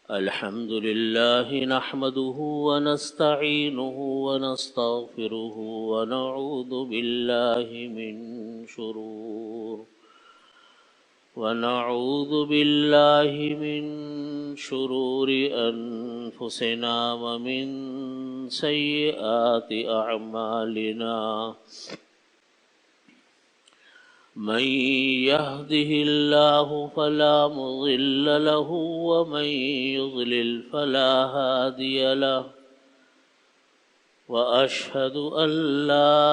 الحمد لله نحمده ونستعينه ونستغفره ونعوذ بالله من شرور أنفسنا ومن سيئات أعمالنا. من يهده الله فلا مضل له ومن يضلل فلا هادي له، وأشهد أن لا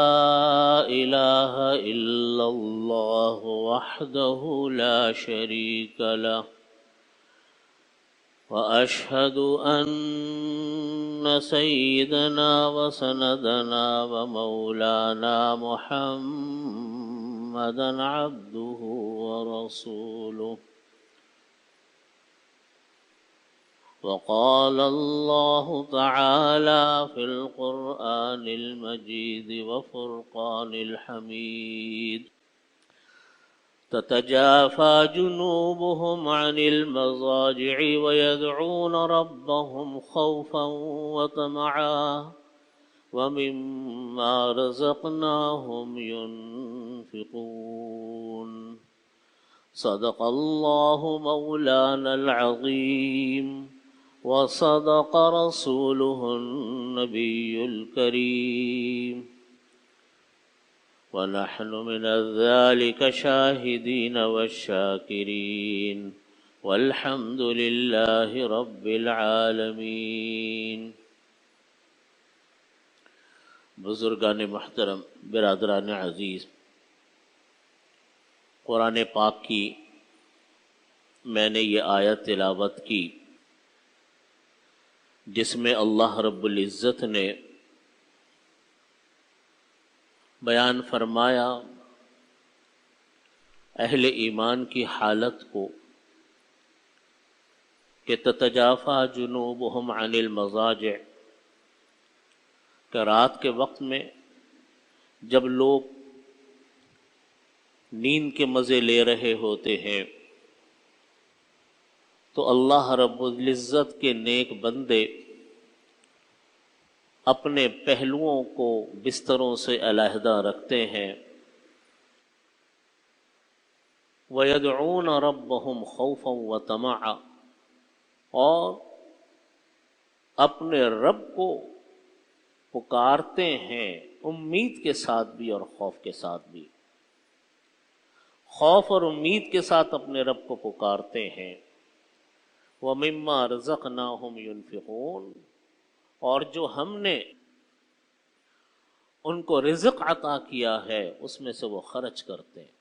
إله إلا الله وحده لا شريك له، وأشهد أن سيدنا وسندنا ومولانا محمدا عبده ورسوله. وقال الله تعالى في القرآن المجيد وفرقان الحميد: تتجافى جنوبهم عن المضاجع ويدعون ربهم خوفا وطمعا ومما رزقناهم ينفقون. صدق الله مولانا العظيم وصدق رسوله النبي الكريم، ونحن من ذلك شاهدين والشاكرين، والحمد لله رب العالمين. بزرگان محترم، برادران عزیز، قرآن پاک کی میں نے یہ آیت تلاوت کی جس میں اللہ رب العزت نے بیان فرمایا اہل ایمان کی حالت کو کہ تتجافا جنوبہم عن المضاجع، کہ رات کے وقت میں جب لوگ نیند کے مزے لے رہے ہوتے ہیں تو اللہ رب العزت کے نیک بندے اپنے پہلوؤں کو بستروں سے علیحدہ رکھتے ہیں، وَيَدْعُونَ رَبَّهُمْ خَوْفًا وَطَمَعًا، اور اپنے رب کو پکارتے ہیں امید کے ساتھ بھی اور خوف کے ساتھ بھی، خوف اور امید کے ساتھ اپنے رب کو پکارتے ہیں۔ وَمِمَّا رَزَقْنَاهُمْ يُنْفِقُونَ، اور جو ہم نے ان کو رزق عطا کیا ہے اس میں سے وہ خرچ کرتے ہیں۔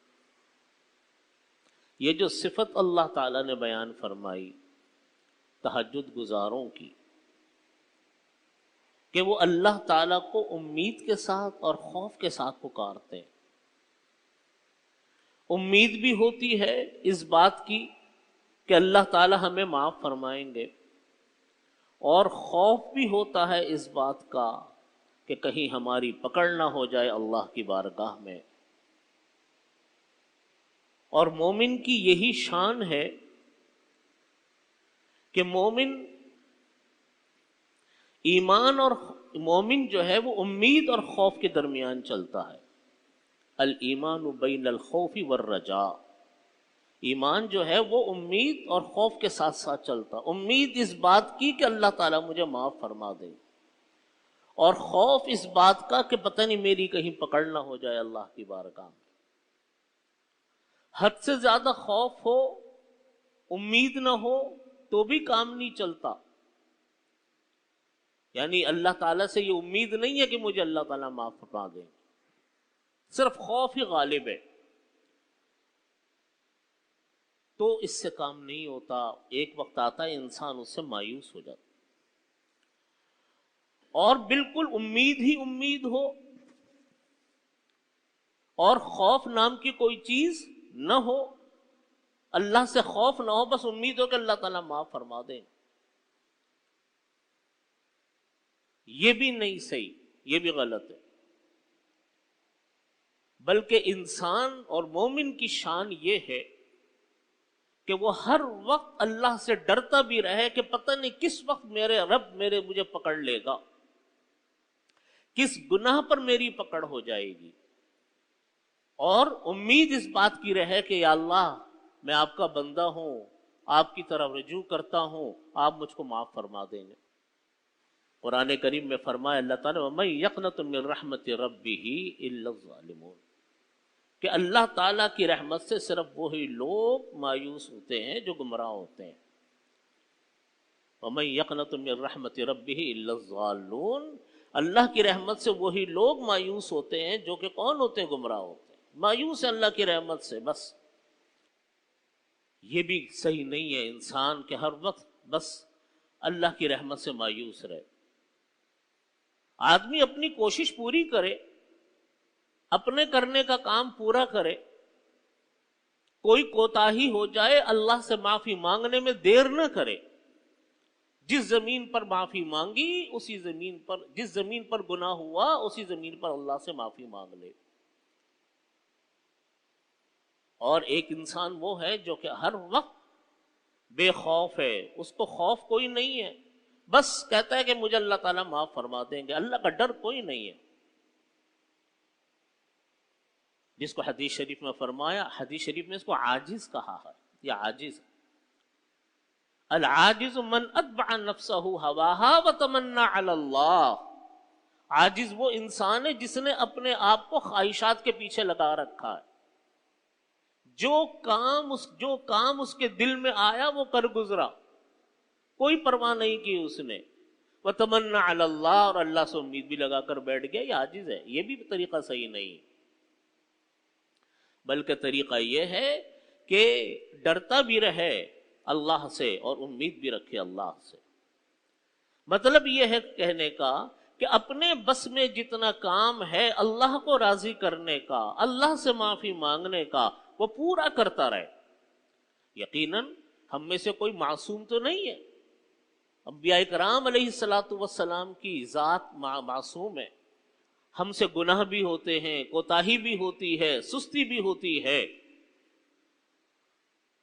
یہ جو صفت اللہ تعالیٰ نے بیان فرمائی تہجد گزاروں کی کہ وہ اللہ تعالیٰ کو امید کے ساتھ اور خوف کے ساتھ پکارتے ہیں۔ امید بھی ہوتی ہے اس بات کی کہ اللہ تعالیٰ ہمیں معاف فرمائیں گے، اور خوف بھی ہوتا ہے اس بات کا کہ کہیں ہماری پکڑ نہ ہو جائے اللہ کی بارگاہ میں۔ اور مومن کی یہی شان ہے کہ مومن ایمان اور مومن جو ہے وہ امید اور خوف کے درمیان چلتا ہے۔ الایمان بین الخوف والرجاء، ایمان جو ہے وہ امید اور خوف کے ساتھ ساتھ چلتا، امید اس بات کی کہ اللہ تعالیٰ مجھے معاف فرما دے، اور خوف اس بات کا کہ پتہ نہیں میری کہیں پکڑ نہ ہو جائے اللہ کی بارگاہ میں۔ حد سے زیادہ خوف ہو، امید نہ ہو تو بھی کام نہیں چلتا، یعنی اللہ تعالیٰ سے یہ امید نہیں ہے کہ مجھے اللہ تعالیٰ معاف فرما دے، صرف خوف ہی غالب ہے، تو اس سے کام نہیں ہوتا۔ ایک وقت آتا ہے انسان اس سے مایوس ہو جاتا، اور بالکل امید ہی امید ہو اور خوف نام کی کوئی چیز نہ ہو، اللہ سے خوف نہ ہو، بس امید ہو کہ اللہ تعالیٰ معاف فرما دے، یہ بھی نہیں صحیح، یہ بھی غلط ہے۔ بلکہ انسان اور مومن کی شان یہ ہے کہ وہ ہر وقت اللہ سے ڈرتا بھی رہے کہ پتہ نہیں کس وقت میرے رب مجھے پکڑ لے گا، کس گناہ پر میری پکڑ ہو جائے گی، اور امید اس بات کی رہے کہ یا اللہ میں آپ کا بندہ ہوں، آپ کی طرف رجوع کرتا ہوں، آپ مجھ کو معاف فرما دیں گے۔ قرآن کریم میں فرمایا اللہ تعالیٰ وَمَن يَقْنَطُ مِن رَحْمَةِ رَبِّهِ إِلَّا الظَّالِمُونَ، کہ اللہ تعالیٰ کی رحمت سے صرف وہی لوگ مایوس ہوتے ہیں جو گمراہ ہوتے ہیں۔ وَمَن يَقْنَطُ مِن رَحْمَةِ رَبِّهِ إِلَّا الظَّالُّونَ، اللہ کی رحمت سے وہی لوگ مایوس ہوتے ہیں جو کہ کون ہوتے ہیں؟ گمراہ ہوتے ہیں، مایوس ہیں اللہ کی رحمت سے۔ بس یہ بھی صحیح نہیں ہے انسان کہ ہر وقت بس اللہ کی رحمت سے مایوس رہے۔ آدمی اپنی کوشش پوری کرے، اپنے کرنے کا کام پورا کرے، کوئی کوتاہی ہو جائے اللہ سے معافی مانگنے میں دیر نہ کرے۔ جس زمین پر معافی مانگی اسی زمین پر، جس زمین پر گناہ ہوا اسی زمین پر اللہ سے معافی مانگ لے۔ اور ایک انسان وہ ہے جو کہ ہر وقت بے خوف ہے، اس کو خوف کوئی نہیں ہے، بس کہتا ہے کہ مجھے اللہ تعالیٰ معاف فرما دیں گے، اللہ کا ڈر کوئی نہیں ہے۔ جس کو حدیث شریف میں فرمایا، حدیث شریف میں اس کو عاجز کہا ہے، یا عاجز۔ العاجز من اتبع نفسہ ہواها وتمنى علی اللہ، عاجز وہ انسان ہے جس نے اپنے آپ کو خواہشات کے پیچھے لگا رکھا ہے، جو کام اس کے دل میں آیا وہ کر گزرا، کوئی پرواہ نہیں کی اس نے۔ وتمنى علی اللہ، اور اللہ سے امید بھی لگا کر بیٹھ گیا، یہ عاجز ہے۔ یہ بھی طریقہ صحیح نہیں، بلکہ طریقہ یہ ہے کہ ڈرتا بھی رہے اللہ سے اور امید بھی رکھے اللہ سے۔ مطلب یہ ہے کہنے کا کہ اپنے بس میں جتنا کام ہے اللہ کو راضی کرنے کا، اللہ سے معافی مانگنے کا، وہ پورا کرتا رہے۔ یقیناً ہم میں سے کوئی معصوم تو نہیں ہے، انبیاء کرام علیہ الصلاۃ والسلام کی ذات معصوم ہے، ہم سے گناہ بھی ہوتے ہیں، کوتاہی بھی ہوتی ہے، سستی بھی ہوتی ہے،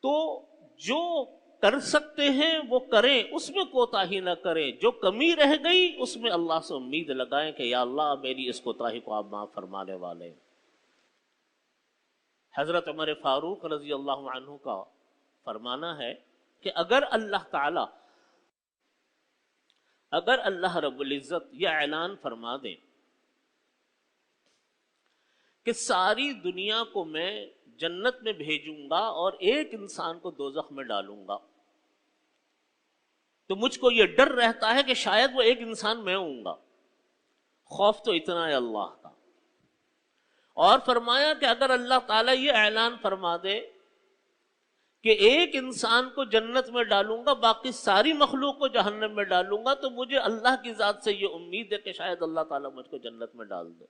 تو جو کر سکتے ہیں وہ کریں، اس میں کوتاہی نہ کریں، جو کمی رہ گئی اس میں اللہ سے امید لگائیں کہ یا اللہ میری اس کوتاہی کو آپ معاف فرمانے والے ہیں۔ حضرت عمر فاروق رضی اللہ عنہ کا فرمانا ہے کہ اگر اللہ رب العزت یہ اعلان فرما دیں کہ ساری دنیا کو میں جنت میں بھیجوں گا اور ایک انسان کو دوزخ میں ڈالوں گا، تو مجھ کو یہ ڈر رہتا ہے کہ شاید وہ ایک انسان میں ہوں گا۔ خوف تو اتنا ہے اللہ کا۔ اور فرمایا کہ اگر اللہ تعالیٰ یہ اعلان فرما دے کہ ایک انسان کو جنت میں ڈالوں گا، باقی ساری مخلوق کو جہنم میں ڈالوں گا، تو مجھے اللہ کی ذات سے یہ امید ہے کہ شاید اللہ تعالیٰ مجھ کو جنت میں ڈال دے۔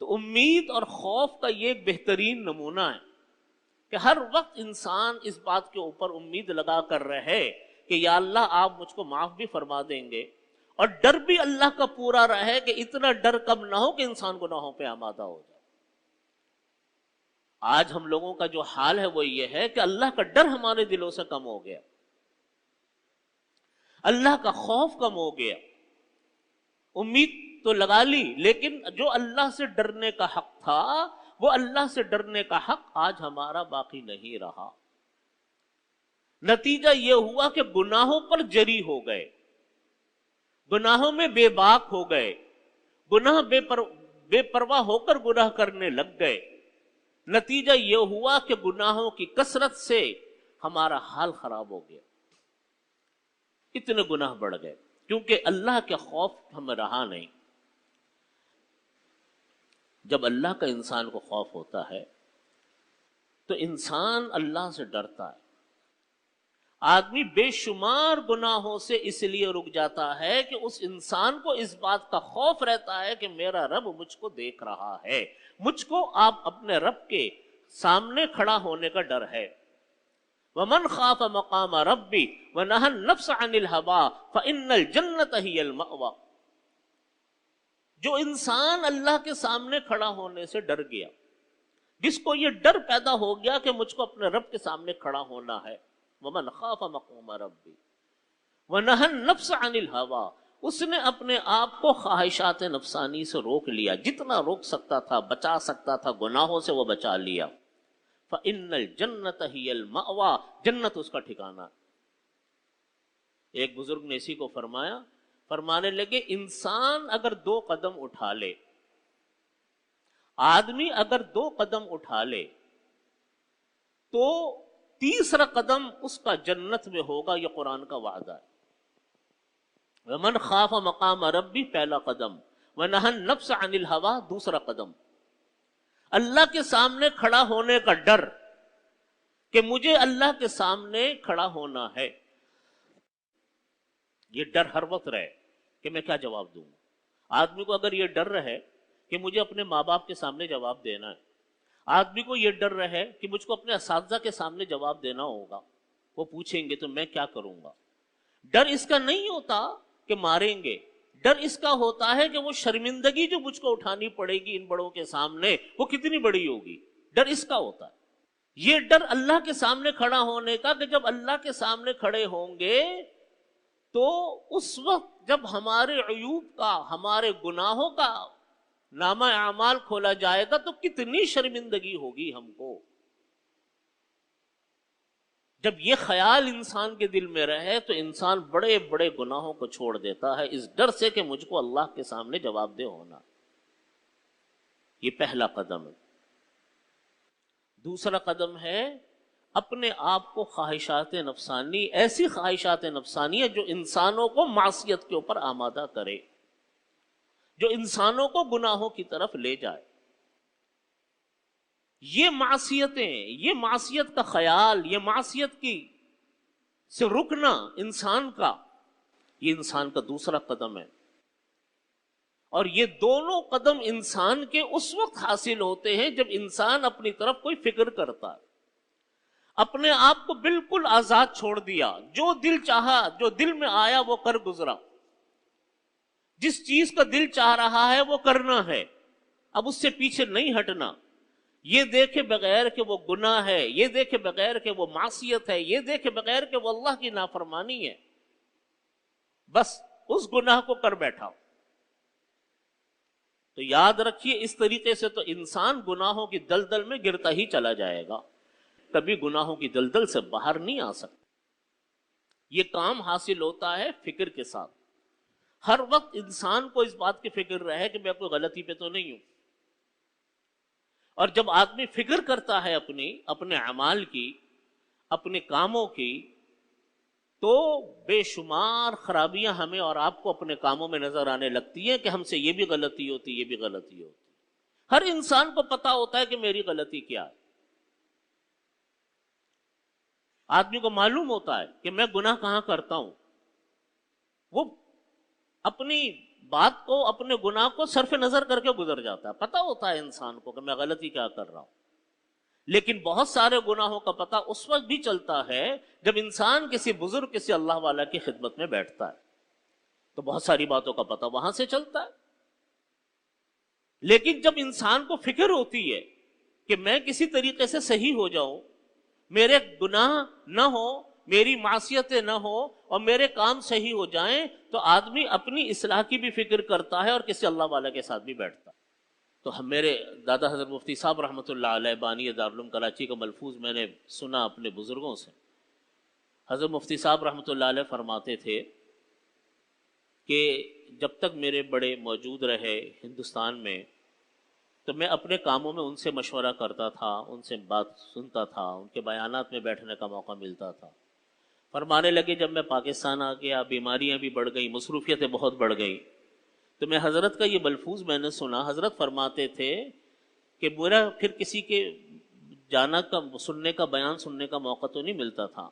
تو امید اور خوف کا یہ ایک بہترین نمونہ ہے کہ ہر وقت انسان اس بات کے اوپر امید لگا کر رہے کہ یا اللہ آپ مجھ کو معاف بھی فرما دیں گے، اور ڈر بھی اللہ کا پورا رہے کہ اتنا ڈر کم نہ ہو کہ انسان گناہوں پہ آمادہ ہو جائے۔ آج ہم لوگوں کا جو حال ہے وہ یہ ہے کہ اللہ کا ڈر ہمارے دلوں سے کم ہو گیا، اللہ کا خوف کم ہو گیا، امید تو لگا لی، لیکن جو اللہ سے ڈرنے کا حق تھا وہ اللہ سے ڈرنے کا حق آج ہمارا باقی نہیں رہا۔ نتیجہ یہ ہوا کہ گناہوں پر جری ہو گئے، گناہوں میں بے باک ہو گئے، گناہ بے پرواہ ہو کر گناہ کرنے لگ گئے۔ نتیجہ یہ ہوا کہ گناہوں کی کثرت سے ہمارا حال خراب ہو گیا، اتنے گناہ بڑھ گئے کیونکہ اللہ کے خوف ہمیں رہا نہیں۔ جب اللہ کا انسان کو خوف ہوتا ہے تو انسان اللہ سے ڈرتا ہے۔ آدمی بے شمار گناہوں سے اس لیے رک جاتا ہے کہ اس انسان کو اس بات کا خوف رہتا ہے کہ میرا رب مجھ کو دیکھ رہا ہے، مجھ کو آپ اپنے رب کے سامنے کھڑا ہونے کا ڈر ہے۔ وَمَنْ خَافَ مَقَامَ رَبِّ وَنَهَى النَّفْسَ عَنِ الْهَوَىٰ فَإِنَّ الْجَنَّةَ هِيَ الْمَأْوَىٰ، جو انسان اللہ کے سامنے کھڑا ہونے سے ڈر گیا، جس کو یہ ڈر پیدا ہو گیا کہ مجھ کو اپنے رب کے سامنے کھڑا ہونا ہے، وَمَنْ خَافَ مَقَامَ رَبِّهِ وَنَهَى النَّفْسَ عَنِ الْهَوَىٰ، اس نے اپنے آپ کو خواہشات نفسانی سے روک لیا، جتنا روک سکتا تھا، بچا سکتا تھا گناہوں سے وہ بچا لیا۔ فَإِنَّ الْجَنَّةَ هِيَ الْمَأْوَىٰ، جنت اس کا ٹھکانہ۔ ایک بزرگ نے اسی کو فرمایا، فرمانے لگے انسان اگر 2 قدم اٹھا لے، آدمی اگر 2 قدم اٹھا لے تو تیسرا قدم اس کا جنت میں ہوگا، یہ قرآن کا وعدہ ہے۔ وَمَنْ خَافَ مَقَامَ رَبِّهِ پہلا قدم، وَنَهَى النَّفْسَ عَنِ الْهَوَىٰ دوسرا قدم۔ اللہ کے سامنے کھڑا ہونے کا ڈر کہ مجھے اللہ کے سامنے کھڑا ہونا ہے، یہ ڈر ہر وقت رہے کہ میں کیا جواب دوں۔ آدمی کو اگر یہ ڈر رہے کہ مجھے اپنے ماں باپ کے سامنے جواب دینا ہے، آدمی کو یہ ڈر رہے کہ مجھ کو اپنے اساتذہ کے سامنے جواب دینا ہوگا، وہ پوچھیں گے تو میں کیا کروں گا۔ ڈر اس کا نہیں ہوتا کہ ماریں گے، ڈر اس کا ہوتا ہے کہ وہ شرمندگی جو مجھ کو اٹھانی پڑے گی ان بڑوں کے سامنے وہ کتنی بڑی ہوگی، ڈر اس کا ہوتا ہے۔ یہ ڈر اللہ کے سامنے کھڑا ہونے کا کہ جب اللہ کے سامنے کھڑے ہوں گے تو اس وقت جب ہمارے عیوب کا، ہمارے گناہوں کا نامہ اعمال کھولا جائے گا تو کتنی شرمندگی ہوگی ہم کو۔ جب یہ خیال انسان کے دل میں رہے تو انسان بڑے بڑے گناہوں کو چھوڑ دیتا ہے اس ڈر سے کہ مجھ کو اللہ کے سامنے جواب دہ ہونا۔ یہ پہلا قدم ہے۔ دوسرا قدم ہے اپنے آپ کو خواہشات نفسانی، ایسی خواہشات نفسانی جو انسانوں کو معصیت کے اوپر آمادہ کرے، جو انسانوں کو گناہوں کی طرف لے جائے۔ یہ معصیتیں، یہ معصیت کا خیال، یہ معصیت کی سے رکنا انسان کا، یہ انسان کا دوسرا قدم ہے۔ اور یہ دونوں قدم انسان کے اس وقت حاصل ہوتے ہیں جب انسان اپنی طرف کوئی فکر کرتا ہے، اپنے آپ کو بالکل آزاد چھوڑ دیا، جو دل چاہا، جو دل میں آیا وہ کر گزرا، جس چیز کا دل چاہ رہا ہے وہ کرنا ہے، اب اس سے پیچھے نہیں ہٹنا، یہ دیکھے بغیر کہ وہ گناہ ہے، یہ دیکھے بغیر کہ وہ معصیت ہے، یہ دیکھے بغیر کہ وہ اللہ کی نافرمانی ہے، بس اس گناہ کو کر بیٹھا۔ تو یاد رکھیے اس طریقے سے تو انسان گناہوں کی دلدل میں گرتا ہی چلا جائے گا، کبھی گناہوں کی دلدل سے باہر نہیں آ سکتا۔ یہ کام حاصل ہوتا ہے فکر کے ساتھ۔ ہر وقت انسان کو اس بات کی فکر رہے کہ میں کوئی غلطی پہ تو نہیں ہوں، اور جب آدمی فکر کرتا ہے اپنے اعمال کی، اپنے کاموں کی، تو بے شمار خرابیاں ہمیں اور آپ کو اپنے کاموں میں نظر آنے لگتی ہیں کہ ہم سے یہ بھی غلطی ہوتی، یہ بھی غلطی ہوتی۔ ہر انسان کو پتا ہوتا ہے کہ میری غلطی کیا ہے، آدمی کو معلوم ہوتا ہے کہ میں گناہ کہاں کرتا ہوں، وہ اپنی بات کو، اپنے گناہ کو صرف نظر کر کے گزر جاتا ہے، پتا ہوتا ہے انسان کو کہ میں غلطی کیا کر رہا ہوں۔ لیکن بہت سارے گناہوں کا پتہ اس وقت بھی چلتا ہے جب انسان کسی بزرگ، کسی اللہ والا کی خدمت میں بیٹھتا ہے، تو بہت ساری باتوں کا پتہ وہاں سے چلتا ہے۔ لیکن جب انسان کو فکر ہوتی ہے کہ میں کسی طریقے سے صحیح ہو جاؤں، میرے گناہ نہ ہو، میری معصیتیں نہ ہو اور میرے کام صحیح ہو جائیں، تو آدمی اپنی اصلاح کی بھی فکر کرتا ہے اور کسی اللہ والا کے ساتھ بھی بیٹھتا ہے۔ تو میرے دادا حضرت مفتی صاحب رحمۃ اللہ علیہ بانی دارالعلوم کراچی کا ملفوظ میں نے سنا اپنے بزرگوں سے۔ حضرت مفتی صاحب رحمۃ اللہ علیہ فرماتے تھے کہ جب تک میرے بڑے موجود رہے ہندوستان میں تو میں اپنے کاموں میں ان سے مشورہ کرتا تھا، ان سے بات سنتا تھا، ان کے بیانات میں بیٹھنے کا موقع ملتا تھا۔ فرمانے لگے جب میں پاکستان آ گیا، بیماریاں بھی بڑھ گئیں، مصروفیتیں بہت بڑھ گئیں، تو میں حضرت کا یہ ملفوظ میں نے سنا۔ حضرت فرماتے تھے کہ میرا پھر کسی کے جانا کا، سننے کا، بیان سننے کا موقع تو نہیں ملتا تھا،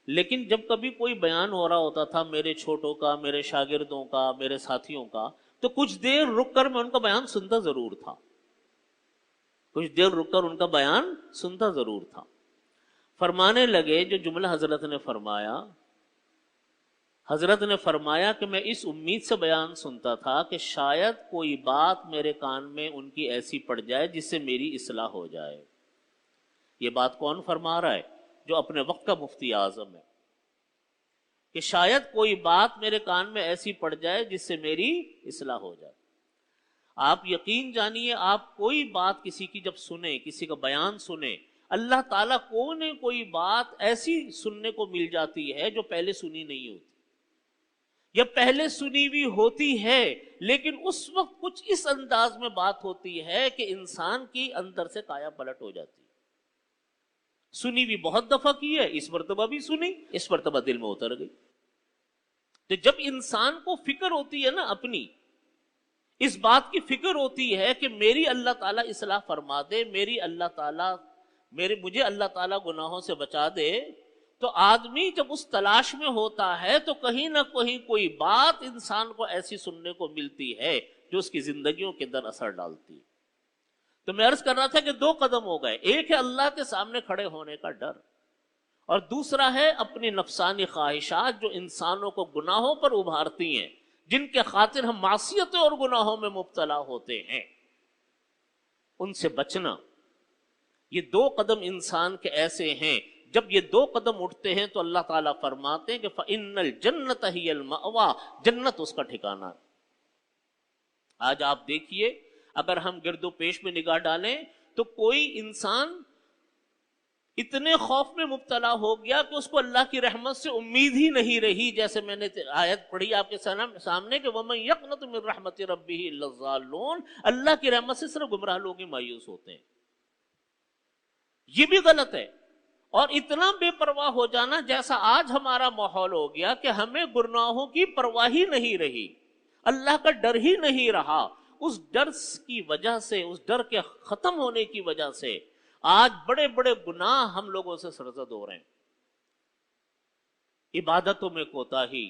لیکن جب کبھی کوئی بیان ہو رہا ہوتا تھا میرے چھوٹوں کا، میرے شاگردوں کا، میرے ساتھیوں کا، تو کچھ دیر رک کر میں ان کا بیان سنتا ضرور تھا، کچھ دیر رک کر ان کا بیان سنتا ضرور تھا۔ فرمانے لگے جو جملہ حضرت نے فرمایا، حضرت نے فرمایا کہ میں اس امید سے بیان سنتا تھا کہ شاید کوئی بات میرے کان میں ان کی ایسی پڑ جائے جس سے میری اصلاح ہو جائے۔ یہ بات کون فرما رہا ہے؟ جو اپنے وقت کا مفتی اعظم ہے، کہ شاید کوئی بات میرے کان میں ایسی پڑ جائے جس سے میری اصلاح ہو جائے۔ آپ یقین جانیے، آپ کوئی بات کسی کی جب سنیں، کسی کا بیان سنیں، اللہ تعالیٰ کو نے کوئی بات ایسی سننے کو مل جاتی ہے جو پہلے سنی نہیں ہوتی، یا پہلے سنی ہوئی ہوتی ہے لیکن اس وقت کچھ اس انداز میں بات ہوتی ہے کہ انسان کی اندر سے کایا پلٹ ہو جاتی ہے۔ سنی بھی بہت دفعہ کی ہے، اس مرتبہ بھی سنی، اس مرتبہ دل میں اتر گئی۔ تو جب انسان کو فکر ہوتی ہے نا، اپنی اس بات کی فکر ہوتی ہے کہ میری اللہ تعالیٰ اصلاح فرما دے، مجھے اللہ تعالیٰ گناہوں سے بچا دے، تو آدمی جب اس تلاش میں ہوتا ہے تو کہیں نہ کہیں کوئی بات انسان کو ایسی سننے کو ملتی ہے جو اس کی زندگیوں کے اندر اثر ڈالتی ہے۔ تو میں عرض کر رہا تھا کہ 2 قدم ہو گئے، ایک ہے اللہ کے سامنے کھڑے ہونے کا ڈر، اور دوسرا ہے اپنی نفسانی خواہشات جو انسانوں کو گناہوں پر ابھارتی ہیں، جن کے خاطر ہم معصیتوں اور گناہوں میں مبتلا ہوتے ہیں، ان سے بچنا۔ یہ 2 قدم انسان کے ایسے ہیں، جب یہ 2 قدم اٹھتے ہیں تو اللہ تعالیٰ فرماتے ہیں کہ فَإِنَّ الْجَنَّةَ هِيَ الْمَأْوَىٰ، جنت اس کا ٹھکانہ ہے۔ آج آپ دیکھیے، اگر ہم گرد و پیش میں نگاہ ڈالیں تو کوئی انسان اتنے خوف میں مبتلا ہو گیا کہ اس کو اللہ کی رحمت سے امید ہی نہیں رہی، جیسے میں نے آیت پڑھی آپ کے سامنے کہ وَمَن يَقْنَطُ مِن رَحْمَتِ رَبِّهِ إِلَّا الضَّالُّونَ، اللہ کی رحمت سے صرف گمراہ لوگ ہی مایوس ہوتے ہیں۔ یہ بھی غلط ہے، اور اتنا بے پرواہ ہو جانا جیسا آج ہمارا ماحول ہو گیا کہ ہمیں گناہوں کی پرواہ ہی نہیں رہی، اللہ کا ڈر ہی نہیں رہا۔ اس ڈر کی وجہ سے، اس ڈر کے ختم ہونے کی وجہ سے آج بڑے بڑے گناہ ہم لوگوں سے سرزد ہو رہے ہیں۔ عبادتوں میں کوتاہی،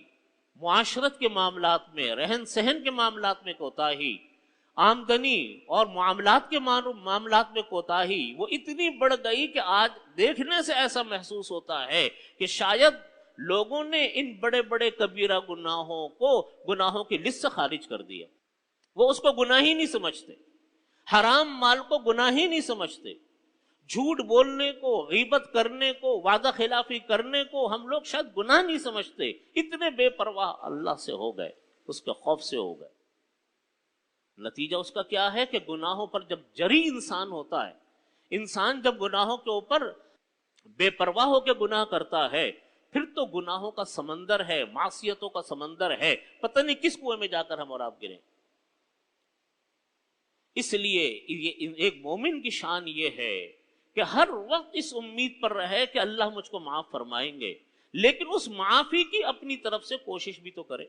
معاشرت کے معاملات میں، رہن سہن کے معاملات میں کوتاہی، آمدنی اور معاملات کے معاملات میں کوتاہی وہ اتنی بڑھ گئی کہ آج دیکھنے سے ایسا محسوس ہوتا ہے کہ شاید لوگوں نے ان بڑے بڑے کبیرہ گناہوں کی لسٹ سے خارج کر دیا۔ وہ اس کو گناہ ہی نہیں سمجھتے، حرام مال کو گناہ ہی نہیں سمجھتے، جھوٹ بولنے کو، غیبت کرنے کو، وعدہ خلافی کرنے کو ہم لوگ شاید گناہ نہیں سمجھتے، اتنے بے پرواہ اللہ سے ہو گئے، اس کے خوف سے ہو گئے۔ نتیجہ اس کا کیا ہے کہ گناہوں پر جب جری انسان ہوتا ہے، انسان جب گناہوں کے اوپر بے پرواہ ہو کے گناہ کرتا ہے، پھر تو گناہوں کا سمندر ہے، معصیتوں کا سمندر ہے، پتہ نہیں کس کنویں میں جا کر ہم اور آپ گریں۔ اس لیے ایک مومن کی شان یہ ہے کہ ہر وقت اس امید پر رہے کہ اللہ مجھ کو معاف فرمائیں گے، لیکن اس معافی کی اپنی طرف سے کوشش بھی تو کرے،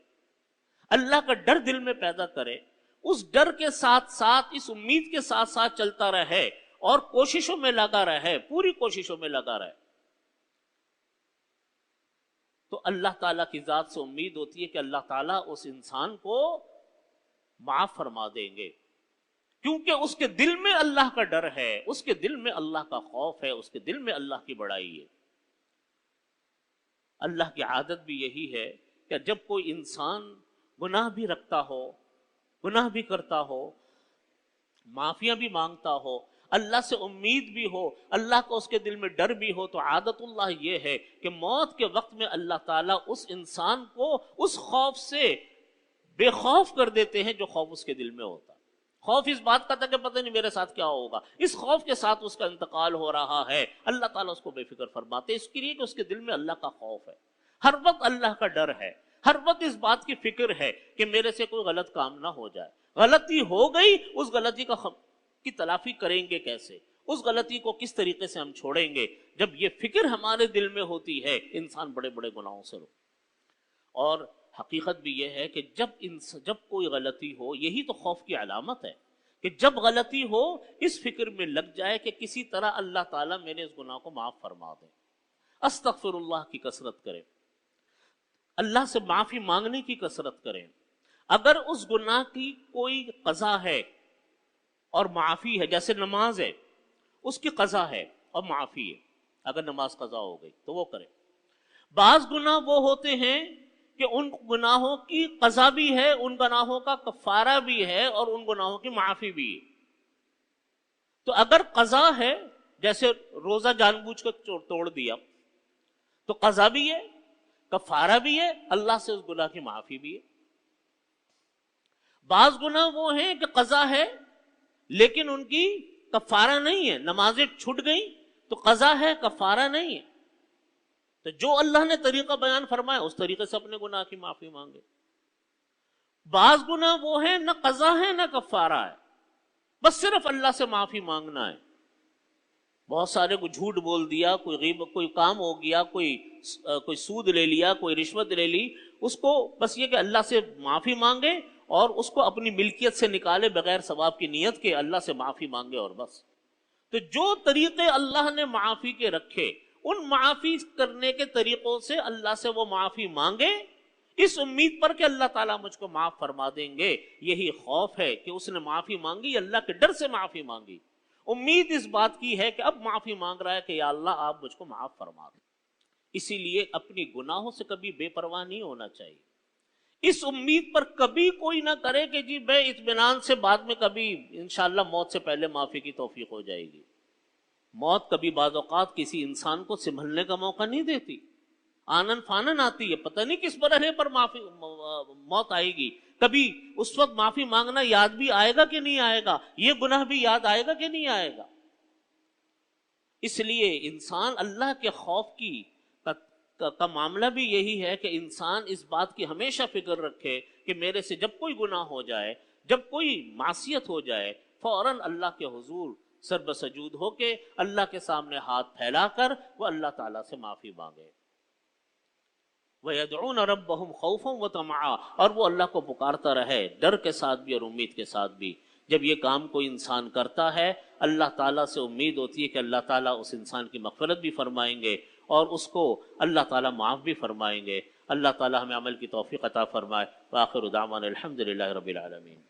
اللہ کا ڈر دل میں پیدا کرے، اس ڈر کے ساتھ ساتھ، اس امید کے ساتھ ساتھ چلتا رہے اور کوششوں میں لگا رہے، پوری کوششوں میں لگا رہے۔ تو اللہ تعالیٰ کی ذات سے امید ہوتی ہے کہ اللہ تعالیٰ اس انسان کو معاف فرما دیں گے، کیونکہ اس کے دل میں اللہ کا ڈر ہے، اس کے دل میں اللہ کا خوف ہے، اس کے دل میں اللہ کی بڑائی ہے۔ اللہ کی عادت بھی یہی ہے کہ جب کوئی انسان گناہ بھی رکھتا ہو، گناہ بھی کرتا ہو، معافیاں بھی مانگتا ہو، اللہ سے امید بھی ہو، اللہ کا اس کے دل میں ڈر بھی ہو، تو عادت اللہ یہ ہے کہ موت کے وقت میں اللہ تعالیٰ اس انسان کو اس خوف سے بے خوف کر دیتے ہیں جو خوف اس کے دل میں ہوتا۔ خوف اس بات کا تھا کہ پتہ نہیں میرے ساتھ کیا ہوگا، اس خوف کے ساتھ اس کا انتقال ہو رہا ہے، اللہ تعالیٰ اس کو بے فکر فرماتے ہیں، اس کے لیے کہ اس کے دل میں اللہ کا خوف ہے، ہر وقت اللہ کا ڈر ہے، ہر وقت اس بات کی فکر ہے کہ میرے سے کوئی غلط کام نہ ہو جائے، غلطی ہو گئی، اس غلطی کی تلافی کریں گے کیسے، اس غلطی کو کس طریقے سے ہم چھوڑیں گے۔ جب یہ فکر ہمارے دل میں ہوتی ہے، انسان بڑے بڑے گناہوں سے روکے۔ اور حقیقت بھی یہ ہے کہ جب کوئی غلطی ہو، یہی تو خوف کی علامت ہے کہ جب غلطی ہو اس فکر میں لگ جائے کہ کسی طرح اللہ تعالیٰ میرے اس گناہ کو معاف فرما دے، استغفر اللہ کی کثرت کرے، اللہ سے معافی مانگنے کی کثرت کریں۔ اگر اس گناہ کی کوئی قضا ہے اور معافی ہے، جیسے نماز ہے، اس کی قضا ہے اور معافی ہے، اگر نماز قضا ہو گئی تو وہ کرے۔ بعض گناہ وہ ہوتے ہیں کہ ان گناہوں کی قضا بھی ہے، ان گناہوں کا کفارہ بھی ہے اور ان گناہوں کی معافی بھی ہے۔ تو اگر قضا ہے، جیسے روزہ جان بوجھ کر توڑ دیا تو قضا بھی ہے، کفارہ بھی ہے، اللہ سے اس گناہ کی معافی بھی ہے۔ بعض گناہ وہ ہیں کہ قضا ہے لیکن ان کی کفارہ نہیں ہے، نمازیں چھوٹ گئیں تو قضا ہے، کفارہ نہیں ہے۔ تو جو اللہ نے طریقہ بیان فرمایا اس طریقے سے اپنے گناہ کی معافی مانگے۔ بعض گناہ وہ ہیں نہ قضا ہے نہ کفارہ ہے، بس صرف اللہ سے معافی مانگنا ہے۔ بہت سارے کو جھوٹ بول دیا، کوئی غیبت، کوئی کام ہو گیا، کوئی سود لے لیا، کوئی رشوت لے لی، اس کو بس یہ کہ اللہ سے معافی مانگے اور اس کو اپنی ملکیت سے نکالے بغیر ثواب کی نیت کے، اللہ سے معافی مانگے اور بس۔ تو جو طریقے اللہ نے معافی کے رکھے ان معافی کرنے کے طریقوں سے اللہ سے وہ معافی مانگے، اس امید پر کہ اللہ تعالیٰ مجھ کو معاف فرما دیں گے۔ یہی خوف ہے کہ اس نے معافی مانگی، اللہ کے ڈر سے معافی مانگی، امید اس بات کی ہے کہ اب معافی مانگ رہا ہے کہ یا اللہ آپ مجھ کو معاف فرما دیں۔ اسی لیے اپنی گناہوں سے کبھی بے پرواہ نہیں ہونا چاہیے، اس امید پر کبھی کوئی نہ کرے کہ جی میں اطمینان سے بعد میں کبھی انشاءاللہ موت سے پہلے معافی کی توفیق ہو جائے گی۔ موت کبھی بعض اوقات کسی انسان کو سنبھلنے کا موقع نہیں دیتی، آنن فانن آتی ہے، پتہ نہیں کس مرحلے پر موت آئے گی۔ کبھی اس وقت معافی مانگنا یاد بھی آئے گا کہ نہیں آئے گا، یہ گناہ بھی یاد آئے گا کہ نہیں آئے گا۔ اس لیے انسان اللہ کے خوف کا معاملہ بھی یہی ہے کہ انسان اس بات کی ہمیشہ فکر رکھے کہ میرے سے جب کوئی گناہ ہو جائے، جب کوئی معصیت ہو جائے، فوراً اللہ کے حضور سر بسجود ہو کے اللہ کے سامنے ہاتھ پھیلا کر وہ اللہ تعالیٰ سے معافی مانگے۔ وَيَدْعُونَ رَبَّهُمْ خَوْفًا وَطَمَعًا، اور وہ اللہ کو پکارتا رہے ڈر کے ساتھ بھی اور امید کے ساتھ بھی۔ جب یہ کام کوئی انسان کرتا ہے اللہ تعالیٰ سے امید ہوتی ہے کہ اللہ تعالیٰ اس انسان کی مغفرت بھی فرمائیں گے اور اس کو اللہ تعالیٰ معاف بھی فرمائیں گے۔ اللہ تعالیٰ ہمیں عمل کی توفیق عطا فرمائے۔ وآخر دعوانا الحمدللہ رب العالمین۔